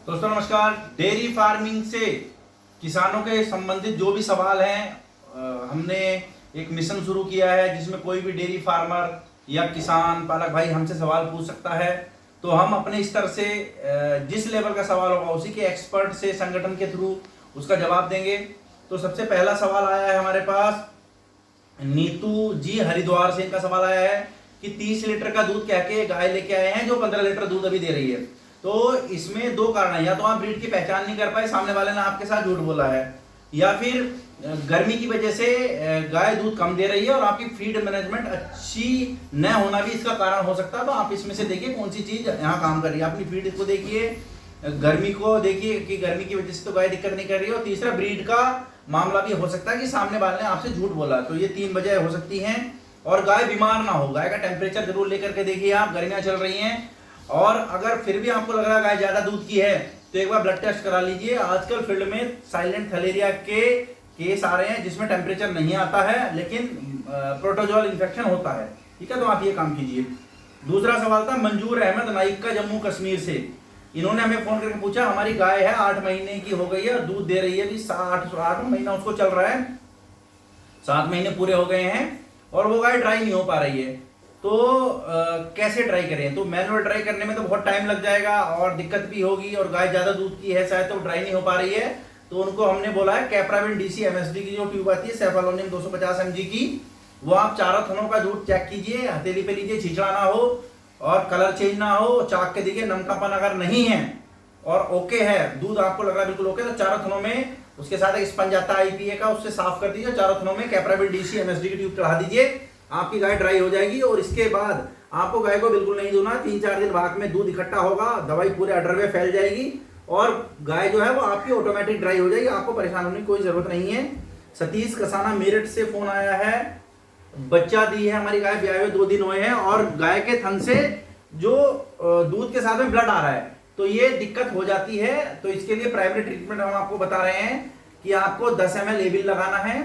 दोस्तों नमस्कार। Dairy farming से किसानों के संबंधित जो भी सवाल हैं, हमने एक मिशन शुरू किया है जिसमें कोई भी डेयरी फार्मर या किसान पालक भाई हमसे सवाल पूछ सकता है। तो हम अपने स्तर से जिस लेवल का सवाल होगा उसी के एक्सपर्ट से संगठन के थ्रू उसका जवाब देंगे। तो सबसे पहला सवाल आया है हमारे पास, नीतू जी हरिद्वार से। इनका सवाल आया है कि 30 लीटर का दूध कह के गाय लेके आए हैं जो 15 लीटर दूध अभी दे रही है। तो इसमें दो कारण है, या तो आप ब्रीड की पहचान नहीं कर पाए, सामने वाले ने आपके साथ झूठ बोला है, या फिर गर्मी की वजह से गाय दूध कम दे रही है और आपकी फीड मैनेजमेंट अच्छी न होना भी इसका कारण हो सकता है। तो आप इसमें से देखिए कौन सी चीज यहाँ काम कर रही है। अपनी फीड को देखिए, गर्मी को देखिए कि गर्मी की वजह से तो गाय दिक्कत नहीं कर रही है, और तीसरा ब्रीड का मामला भी हो सकता है कि सामने वाले ने आपसे झूठ बोला। तो ये 3 वजह हो सकती हैं। और गाय बीमार ना हो, गाय का टेम्परेचर जरूर लेकर के देखिए आप, गर्मियां चल रही हैं और अगर फिर भी आपको लग रहा है गाय ज्यादा दूध की है तो एक बार ब्लड टेस्ट करा लीजिए। आजकल फील्ड में साइलेंट थैलेरिया के केस आ रहे हैं जिसमें टेम्परेचर नहीं आता है लेकिन प्रोटोजोल इन्फेक्शन होता है। ठीक है, तो आप ये काम कीजिए। दूसरा सवाल था मंजूर अहमद नाइक का, जम्मू कश्मीर से। इन्होंने हमें फोन करके पूछा, हमारी गाय है 8 महीने की हो गई है, दूध दे रही है अभी 8 महीना उसको चल रहा है, 7 महीने पूरे हो गए हैं और वो गाय ड्राई नहीं हो पा रही है। तो कैसे ड्राई करें? तो मैनुअल ड्राई करने में तो बहुत टाइम लग जाएगा और दिक्कत भी होगी, और गाय ज्यादा दूध की है शायद तो ड्राई नहीं हो पा रही है। तो उनको हमने बोला है कैप्राविन डीसी एमएसडी की जो ट्यूब आती है सेफालोनियम 250 mg की, वो आप चारों थनों का दूध चेक कीजिए, हथेली पे लीजिए, छिछड़ा ना हो और कलर चेंज ना हो, चाक के देखिए नमकापन अगर नहीं है और ओके है, दूध आपको लग रहा है बिल्कुल ओके, तो चारों थनों में उसके साथ एक स्पंज आता है आईपीए का, उससे साफ कर दीजिए। चारों थनों में कैप्राविन डीसी एमएसडी की ट्यूब चढ़ा दीजिए, आपकी गाय ड्राई हो जाएगी। और इसके बाद आपको गाय को बिल्कुल नहीं धोना, 3-4 दिन भाग में दूध इकट्ठा होगा, दवाई पूरे अडर में फैल जाएगी और गाय जो है वो आपकी ऑटोमेटिक ड्राई हो जाएगी, आपको परेशान होने की कोई जरूरत नहीं है। सतीश कसाना मेरठ से फोन आया है, बच्चा दी है हमारी गाय, ब्याह हुए 2 दिन हुए हैं और गाय के थन से जो दूध के साथ में ब्लड आ रहा है, तो ये दिक्कत हो जाती है। तो इसके लिए प्राइमरी ट्रीटमेंट हम आपको बता रहे हैं कि आपको 10 ml एविल लगाना है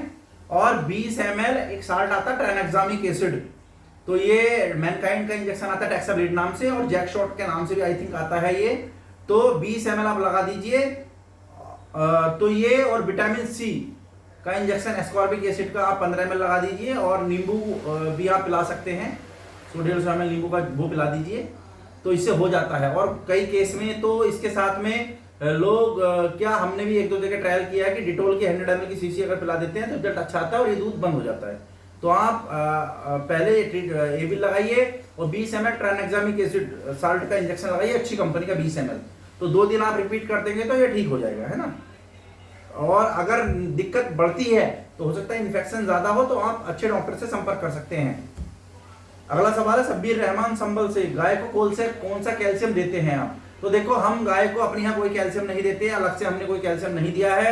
और 20 ml एक साल्ट आता है ट्राइनेक्सामिक एसिड, तो ये मैनकाइंड का इंजेक्शन आता है टैक्साब्रिड नाम से और जैक शॉट के नाम से भी आई थिंक आता है ये। तो 20 ml आप लगा दीजिए। तो ये और विटामिन सी का इंजेक्शन एस्कॉर्बिक एसिड का आप 15 ml लगा दीजिए, और नींबू भी आप पिला सकते हैं, 150 ml नींबू का वो पिला दीजिए, तो इससे हो जाता है। और कई केस में तो इसके साथ में लोग क्या, हमने भी 1-2 जगह ट्रायल किया है कि डिटोल की 100 ml की शीशी अगर पिला देते हैं तो रिजल्ट अच्छा आता है और ये दूध बंद हो जाता है। तो आप पहले एविल लगाइए और 20 ml ट्राइनेक्सामिक एसिड साल्ट का इंजेक्शन लगाइए, अच्छी कंपनी का 20 ml। तो 2 दिन आप रिपीट कर देंगे तो ये ठीक हो जाएगा, है ना। और अगर दिक्कत बढ़ती है तो हो सकता है इन्फेक्शन ज्यादा हो, तो आप अच्छे डॉक्टर से संपर्क कर सकते हैं। अगला सवाल है सब्बीर रहमान संभल से, गाय को कौन सा कैल्शियम देते हैं आप? तो देखो, हम गाय को अपने यहाँ कोई कैल्शियम नहीं देते, अलग से हमने कोई कैल्शियम नहीं दिया है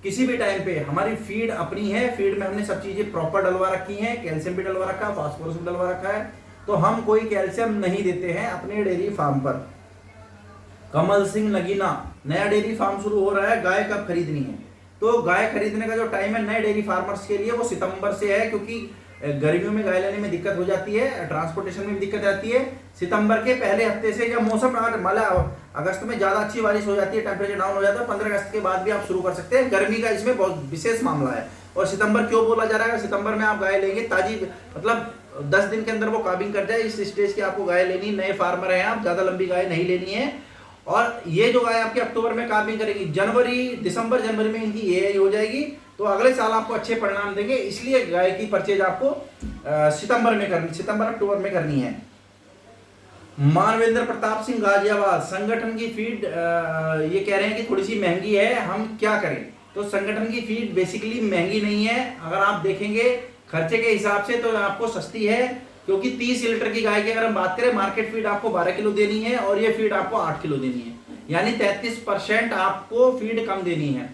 किसी भी टाइम पे। हमारी फीड अपनी है, फीड में हमने सब चीजें प्रॉपर डलवा रखी हैं, कैल्शियम भी डलवा रखा है, फास्फोरस भी डलवा रखा है, तो हम कोई कैल्शियम नहीं देते हैं अपने डेयरी फार्म पर। कमल सिंह नगीना, नया डेयरी फार्म शुरू हो रहा है, गाय कब खरीदनी है? तो गाय खरीदने का जो टाइम है नए डेयरी फार्मर्स के लिए वो सितंबर से है, क्योंकि गर्मियों में गाय लेने में दिक्कत हो जाती है, ट्रांसपोर्टेशन में भी दिक्कत आती है। सितंबर के पहले हफ्ते से, या मौसम अगस्त में ज्यादा अच्छी बारिश हो जाती है, टेम्परेचर डाउन हो जाता है, 15 अगस्त के बाद भी आप शुरू कर सकते हैं। गर्मी का इसमें बहुत विशेष मामला है। और सितंबर क्यों बोला जा रहा है? सितंबर में आप गाय लेंगे ताजी, मतलब 10 दिन के अंदर वो काबिंग कर जाए, इस स्टेज की आपको गाय लेनी। नए फार्मर हैं आप, ज्यादा लंबी गाय नहीं लेनी है। और ये जो गाय आपकी अक्टूबर में काबिंग करेगी, दिसंबर जनवरी में इनकी ये हो जाएगी, तो अगले साल आपको अच्छे परिणाम देंगे। इसलिए गाय की परचेज आपको सितंबर अक्टूबर में करनी है। मानवेंद्र प्रताप सिंह गाजियाबाद, संगठन की फीड ये कह रहे हैं कि थोड़ी सी महंगी है, हम क्या करें? तो संगठन की फीड बेसिकली महंगी नहीं है, अगर आप देखेंगे खर्चे के हिसाब से तो आपको सस्ती है, क्योंकि 30 लीटर की गाय की अगर हम बात करें, मार्केट फीड आपको 12 किलो देनी है और ये फीड आपको 8 किलो देनी है, यानी 33% आपको फीड कम देनी है।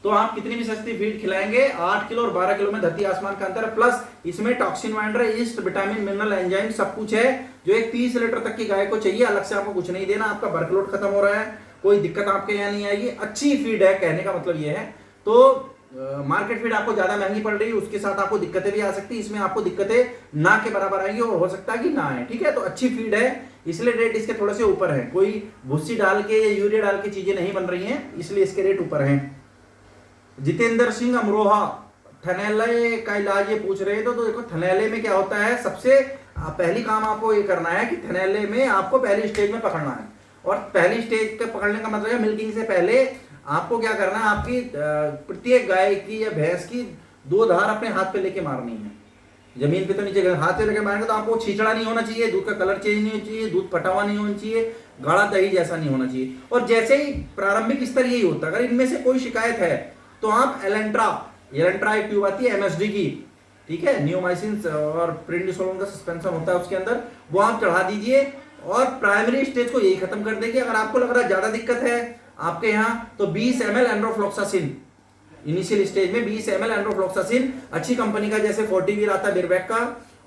तो आप कितनी भी सस्ती फीड खिलाएंगे, 8 किलो और 12 किलो में धरती आसमान का अंतर है। प्लस इसमें toxin winder, east, vitamin, mineral, enzyme सब कुछ है जो एक 30 लीटर तक की गाय को चाहिए। अलग से आपको कुछ नहीं देना, आपका वर्कलोड खत्म हो रहा है, कोई दिक्कत आपके यहाँ नहीं आएगी, अच्छी फीड है, कहने का मतलब ये है। तो मार्केट फीड आपको ज्यादा महंगी पड़ रही है, उसके साथ आपको दिक्कतें भी आ सकती है। इसमें आपको दिक्कतें ना के बराबर आएंगी और हो सकता है कि ना आए, ठीक है। तो अच्छी फीड है, इसलिए रेट इसके थोड़े से ऊपर है। कोई भूसी डाल के या यूरिया डाल के चीजें नहीं बन रही हैं, इसलिए इसके रेट ऊपर हैं। जितेंद्र सिंह अमरोहा, थनैले का इलाज ये पूछ रहे थे। तो देखो थनैले में क्या होता है, सबसे पहली काम आपको ये करना है कि थनैले में आपको पहली स्टेज में पकड़ना है। और पहली स्टेज पे पकड़ने का मतलब है मिल्किंग से पहले आपको क्या करना है, आपकी प्रत्येक गाय की या भैंस की 2 धार अपने हाथ पे लेके मारनी है। जमीन पे तो नीचे हाथ पे लेके मारेंगे तो आपको छींचड़ा नहीं होना चाहिए, दूध का कलर चेंज नहीं होना चाहिए, दूध फटा हुआ नहीं होना चाहिए, गाढ़ा दही जैसा नहीं होना चाहिए। और जैसे ही प्रारंभिक स्तर यही होता है, अगर इनमें से कोई शिकायत है तो आप एलेंट्रा एक ट्यूब आती है एमएसडी की, ठीक है, नियोमाइसिन और प्रेडनिसोलोन का सस्पेंशन होता है उसके अंदर, वो आप चढ़ा दीजिए और प्राइमरी स्टेज को यही खत्म कर देगी। अगर आपको लग रहा है ज्यादा दिक्कत है आपके यहाँ, तो 20 ml एंड्रोफ्लोक्सासिन, इनिशियल स्टेज में 20 ml एंड्रोफ्लोक्सासिन अच्छी कंपनी का, जैसे फोर्टिवीर आता है बिरबैक का,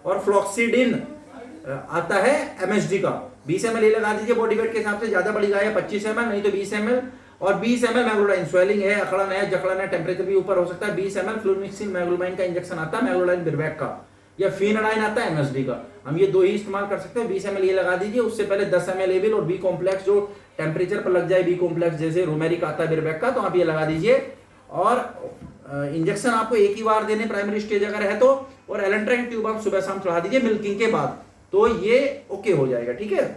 और फ्लॉक्सीडिन आता है एमएसडी का, 20 ml ये लगा दीजिए। बॉडी वेट के हिसाब से ज्यादा बड़ी गाय है 25 ml, नहीं तो 20 ml। और 20 ml मैग्लोडाइन, स्वेलिंग है, अकड़न है, जकड़न है, टेम्परेचर भी ऊपर हो सकता है, 20 ml फ्लूमिक्सिन मैग्लोबाइन का इंजेक्शन आता है, मैग्लोडाइन बिरबैक का, या फिनाडाइन आता है एमएसडी का। हम ये 2 ही इस्तेमाल कर सकते हैं। 20 ml ये लगा दीजिए, उससे पहले 10 ml एविल और बी कॉम्प्लेक्स जो टेम्परेचर पर लग जाए, बी कॉम्प्लेक्स जैसे रोमेरिक आता है बिरबैक का, तो आप ये लगा दीजिए। और इंजेक्शन आपको एक ही बार देने प्राइमरी स्टेज अगर है तो, और एलेंट्रा की ट्यूब आप सुबह शाम चढ़ा दीजिए मिल्किंग के बाद, तो ये ओके हो जाएगा, ठीक है।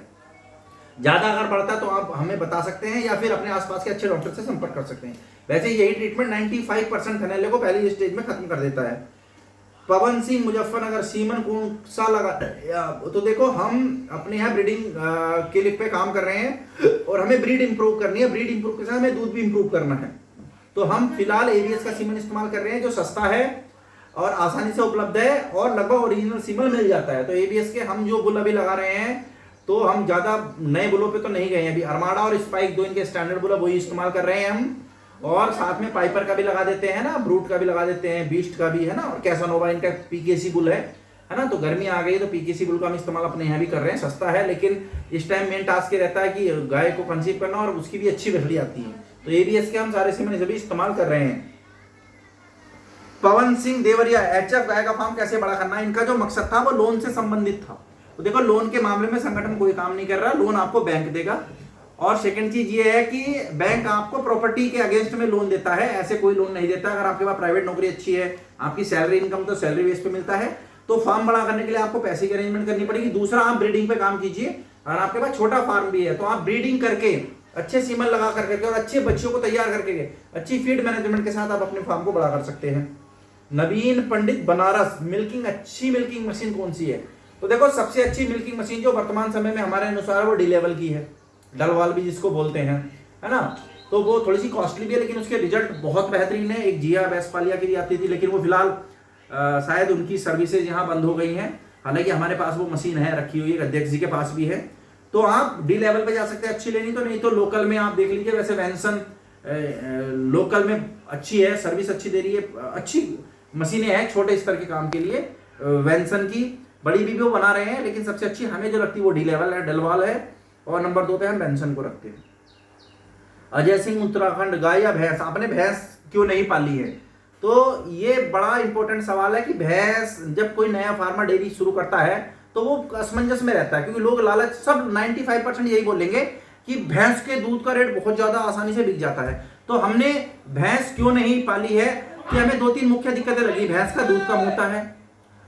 ज्यादा अगर बढ़ता है तो आप हमें बता सकते हैं या फिर अपने आसपास के अच्छे डॉक्टर से संपर्क कर सकते हैं। वैसे यही ट्रीटमेंट 95% थनैले को पहली स्टेज में खत्म कर देता है। पवन सिंह मुजफ्फरनगर, सीमन कौन सा लगा, तो देखो हम अपने यहाँ ब्रीडिंग के लिए पे काम कर रहे हैं और हमें ब्रीड इंप्रूव करनी है। ब्रीड इंप्रूव के साथ हमें दूध भी इंप्रूव करना है। तो हम फिलहाल एबीएस का सीमन इस्तेमाल कर रहे हैं जो सस्ता है और आसानी से उपलब्ध है और लगभग ओरिजिनल सीमन मिल जाता है। तो एबीएस के हम जो बुल अभी लगा रहे हैं, तो हम ज्यादा नए बुलों पे तो नहीं गए हैं अभी। अरमाडा और स्पाइक 2 इनके स्टैंडर्ड बुल वही इस्तेमाल कर रहे हैं हम, और साथ में पाइपर का भी लगा देते हैं ना, ब्रूट का भी लगा देते हैं, बीस्ट का भी है ना, और कैसानोवा इनका पीकेसी बुल है ना। तो गर्मी आ गई तो पीकेसी बुल का हम इस्तेमाल अपने यहाँ भी कर रहे हैं, सस्ता है, लेकिन इस टाइम मेन टास्क ये रहता है कि गाय को कंसीव करना और उसकी भी अच्छी बछड़ी आती है। तो एबीएस के हम सारे सीमन भी इस्तेमाल कर रहे हैं। पवन सिंह देवरिया, एचएफ गाय का फार्म कैसे बड़ा करना है, इनका जो मकसद था वो लोन से संबंधित था। तो देखो लोन के मामले में संगठन कोई काम नहीं कर रहा, लोन आपको बैंक देगा। और सेकंड चीज ये है कि बैंक आपको प्रॉपर्टी के अगेंस्ट में लोन देता है, ऐसे कोई लोन नहीं देता। अगर आपके पास प्राइवेट नौकरी अच्छी है, आपकी सैलरी इनकम तो सैलरी बेस पे मिलता है, तो फार्म बड़ा करने के लिए आपको पैसे की अरेंजमेंट करनी पड़ेगी। दूसरा, आप ब्रीडिंग पे काम कीजिए। अगर आपके पास छोटा फार्म भी है तो आप ब्रीडिंग करके अच्छे सीमन लगा करके और अच्छे बच्चों को तैयार करके अच्छी फीड मैनेजमेंट के साथ आप अपने फार्म को बड़ा कर सकते हैं। नवीन पंडित, बनारस, मिल्किंग अच्छी मिल्किंग मशीन कौन सी है? तो देखो सबसे अच्छी मिल्किंग मशीन जो वर्तमान समय में हमारे अनुसार वो डी लेवल की है, डलवाल भी जिसको बोलते हैं, है ना। तो वो थोड़ी सी कॉस्टली भी है लेकिन उसके रिजल्ट बहुत बेहतरीन है। एक जिया वेस्टफालिया की भी आती थी लेकिन वो फिलहाल शायद उनकी सर्विसेज यहाँ बंद हो गई हैं। हालांकि हमारे पास वो मशीन है, रखी हुई है, अध्यक्ष जी के पास भी है। तो आप डी लेवल पे जा सकते हैं, अच्छी लेनी तो, नहीं तो लोकल में आप देख लीजिए। वैसे वैनसन लोकल में अच्छी है, सर्विस अच्छी दे रही है, अच्छी मशीनें हैं छोटे स्तर के काम के लिए। वैनसन की बड़ी भी वो बना रहे हैं, लेकिन सबसे अच्छी हमें जो लगती है वो डी लेवल है, डलवाल है, और नंबर 2 पे हम बेंसन को रखते हैं। अजय सिंह, उत्तराखंड, गाय या भैंस, आपने भैंस क्यों नहीं पाली है? तो ये बड़ा इंपॉर्टेंट सवाल है कि भैंस, जब कोई नया फार्मर डेयरी शुरू करता है तो वो असमंजस में रहता है, क्योंकि लोग लालच, सब 95% यही बोलेंगे कि भैंस के दूध का रेट बहुत ज्यादा आसानी से बिक जाता है। तो हमने भैंस क्यों नहीं पाली है कि हमें 2-3 मुख्य दिक्कतें लगी। भैंस का दूध कम होता है,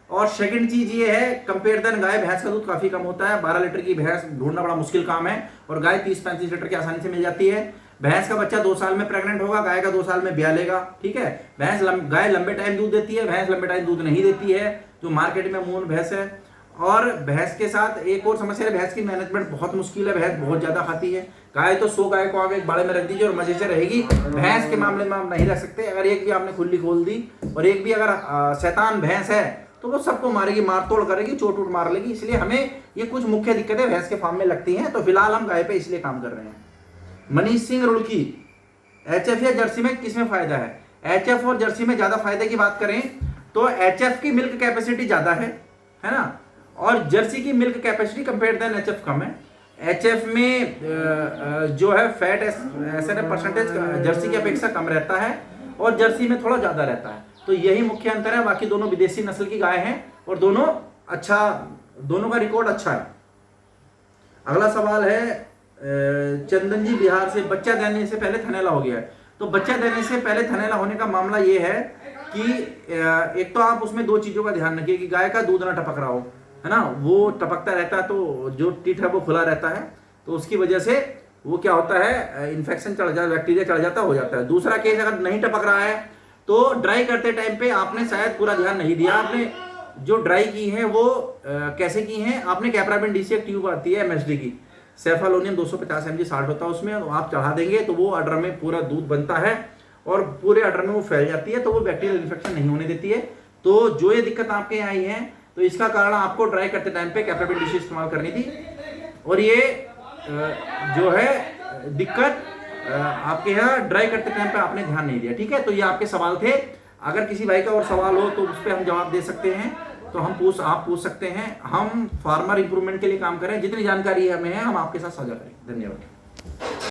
और सेकंड चीज ये है कंपेयर देन गाय, भैंस का दूध काफी कम होता है। 12 लीटर की भैंस ढूंढना बड़ा मुश्किल काम है, और गाय 30-35 लीटर की आसानी से मिल जाती है। भैंस का बच्चा 2 साल में प्रेग्नेंट होगा, गाय का 2 साल में ब्याह लेगा, ठीक है। गाय लंबे टाइम दूध देती है, भैंस लंबे टाइम दूध नहीं देती है, जो मार्केट में मूल भैंस है। और भैंस के साथ एक और समस्या है, भैंस की मैनेजमेंट बहुत मुश्किल है, भैंस बहुत ज्यादा खाती है। गाय तो 100 गाय को आप एक बाड़े में रख दीजिए और मजे से रहेगी। भैंस के मामले में आप नहीं रख सकते। अगर एक भी आपने खुली खोल दी और एक भी अगर शैतान भैंस है तो वो सबको मारेगी, मार तोड़ करेगी, चोट उट मार लेगी। इसलिए हमें ये कुछ मुख्य दिक्कतें भैंस के फार्म में लगती हैं। तो फिलहाल हम गाय पे इसलिए काम कर रहे हैं। मनीष सिंह रुड़की, एचएफ या जर्सी में किसमें फायदा है? एचएफ और जर्सी में ज्यादा फायदे की बात करें तो एचएफ की मिल्क कैपेसिटी ज्यादा है ना, और जर्सी की milk capacity compare than HF कम है। एचएफ में जो है फैट एसएनएफ परसेंटेज जर्सी की अपेक्षा कम रहता है, और जर्सी में थोड़ा ज़्यादा रहता है। तो यही मुख्य अंतर है, बाकी दोनों विदेशी नस्ल की गाय हैं और दोनों का रिकॉर्ड अच्छा है। अगला सवाल है चंदन जी बिहार से, बच्चा देने से पहले थनैला हो गया है। तो बच्चा देने से पहले थनैला होने का मामला ये है कि एक तो आप उसमें दो चीज़ों का ध्यान रखिए कि गाय का दूध ना टपक रहा हो, है ना, वो टपकता रहता है तो जो टीथ है वो खुला रहता है, तो उसकी वजह से वो क्या होता है, इन्फेक्शन चढ़ जाता, बैक्टीरिया चढ़ जाता हो जाता है। दूसरा केस, अगर नहीं टपक रहा है तो ड्राई करते टाइम पे आपने शायद पूरा ध्यान नहीं दिया, आपने जो ड्राई की है वो कैसे की है, आपने कैप्राबिन डीसी एक ट्यूब आती है एमएसडी की, सेफालोनियम 250 mg साल्ट होता है उसमें, तो आप चढ़ा देंगे तो वो अडर में पूरा दूध बनता है और पूरे अडर में वो फैल जाती है, तो वो बैक्टीरियल इन्फेक्शन नहीं होने देती है। तो जो ये दिक्कत आपके यहाँ आई है, तो इसका कारण आपको ड्राई करते टाइम पे कैप्राबिन डीसी इस्तेमाल करनी थी, और ये जो है दिक्कत आपके यहाँ ड्राई करते टाइम पे आपने ध्यान नहीं दिया। ठीक है, तो ये आपके सवाल थे। अगर किसी भाई का और सवाल हो तो उस पर हम जवाब दे सकते हैं, तो आप पूछ सकते हैं। हम फार्मर इंप्रूवमेंट के लिए काम करें, जितनी जानकारी हमें है हम आपके साथ साझा करें। धन्यवाद।